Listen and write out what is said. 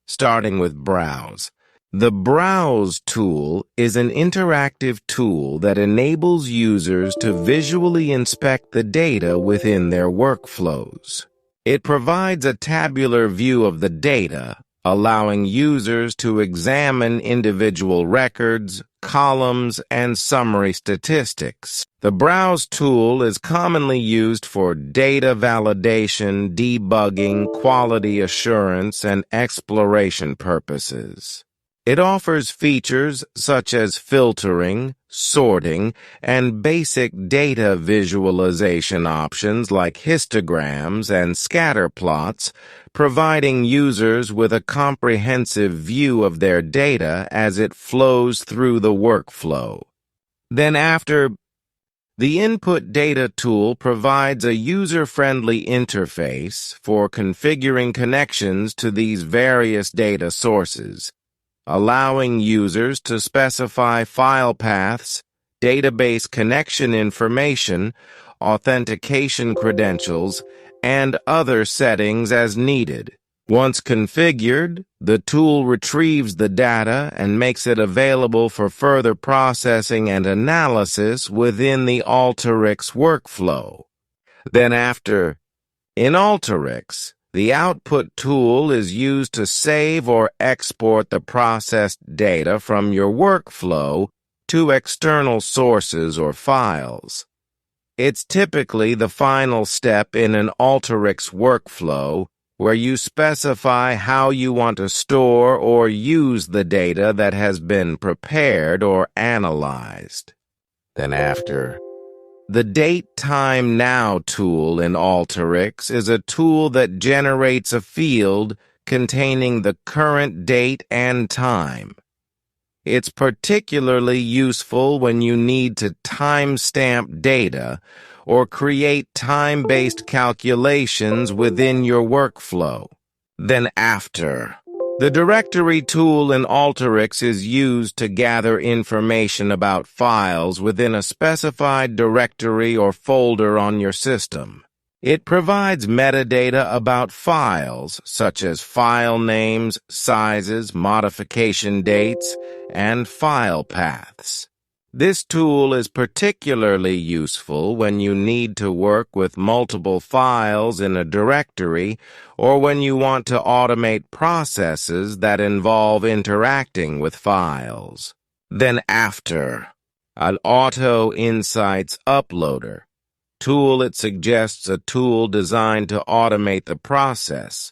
starting with Browse. The Browse tool is an interactive tool that enables users to visually inspect the data within their workflows. It provides a tabular view of the data, allowing users to examine individual records, columns, and summary statistics. The Browse tool is commonly used for data validation, debugging, quality assurance, and exploration purposes. It offers features such as filtering, sorting, and basic data visualization options like histograms and scatter plots, providing users with a comprehensive view of their data as it flows through the workflow. Then the Input Data tool provides a user-friendly interface for configuring connections to these various data sources, allowing users to specify file paths, database connection information, authentication credentials, and other settings as needed. Once configured, the tool retrieves the data and makes it available for further processing and analysis within the alteryx workflow. In alteryx, the Output tool is used to save or export the processed data from your workflow to external sources or files. It's typically the final step in an alteryx workflow where you specify how you want to store or use the data that has been prepared or analyzed. The Date Time Now tool in alteryx is a tool that generates a field containing the current date and time. It's particularly useful when you need to timestamp data or create time-based calculations within your workflow. The Directory tool in alteryx is used to gather information about files within a specified directory or folder on your system. It provides metadata about files, such as file names, sizes, modification dates, and file paths. This tool is particularly useful when you need to work with multiple files in a directory or when you want to automate processes that involve interacting with files. An Auto Insights Uploader tool. It suggests a tool designed to automate the process